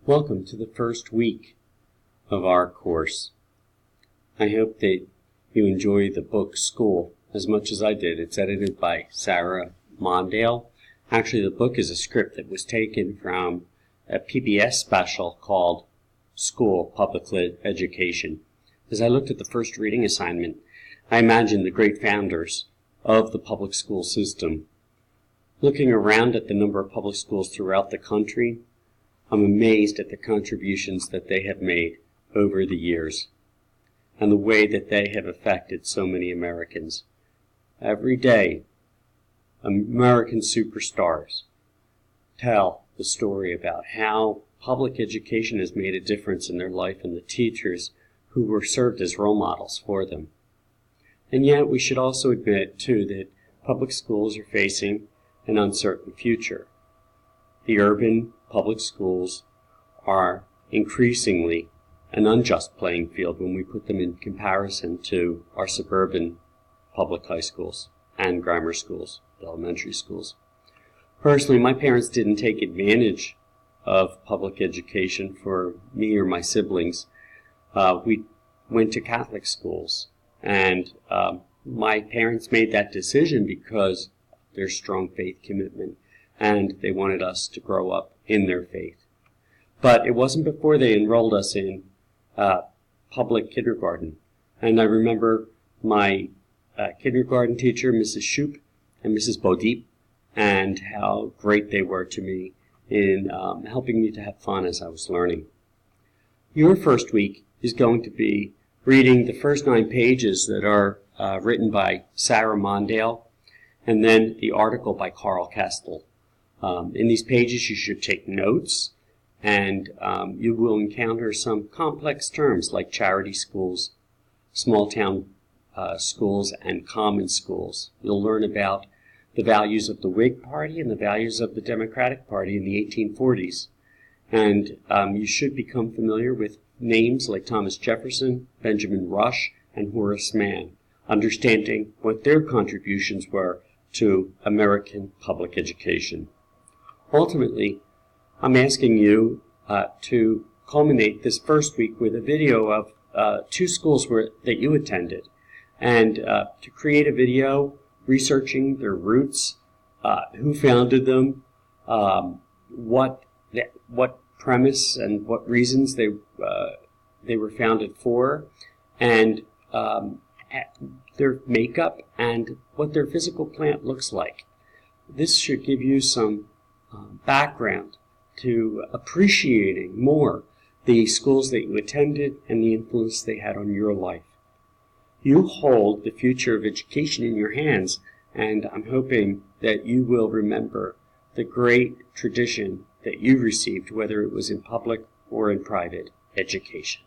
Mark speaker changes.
Speaker 1: Welcome to the first week of our course. I hope that you enjoy the book School as much as I did. It's edited by Sarah Mondale. Actually, the book is a script that was taken from a PBS special called School, Public Education. As I looked at the first reading assignment, I imagined the great founders of the public school system. Looking around at the number of public schools throughout the country, I'm amazed at the contributions that they have made over the years and the way that they have affected so many Americans. Every day, American superstars tell the story about how public education has made a difference in their life and the teachers who were served as role models for them. And yet we should also admit, too, that public schools are facing an uncertain future. The urban public schools are increasingly an unjust playing field when we put them in comparison to our suburban public high schools and grammar schools, elementary schools. Personally, my parents didn't take advantage of public education for me or my siblings. We went to Catholic schools, and my parents made that decision because of their strong faith commitment, and they wanted us to grow up in their faith. But it wasn't before they enrolled us in public kindergarten. And I remember my kindergarten teacher, Mrs. Shoup and Mrs. Bodip, and how great they were to me in helping me to have fun as I was learning. Your first week is going to be reading the first 9 pages that are written by Sarah Mondale, and then the article by Carl Kestel. In these pages you should take notes, and you will encounter some complex terms like charity schools, small town schools, and common schools. You'll learn about the values of the Whig Party and the values of the Democratic Party in the 1840s. And you should become familiar with names like Thomas Jefferson, Benjamin Rush, and Horace Mann, understanding what their contributions were to American public education. Ultimately, I'm asking you to culminate this first week with a video of 2 schools that you attended, and to create a video researching their roots, who founded them, what premise and what reasons they were founded for, and their makeup and what their physical plant looks like. This should give you some background to appreciating more the schools that you attended and the influence they had on your life. You hold the future of education in your hands, and I'm hoping that you will remember the great tradition that you received, whether it was in public or in private education.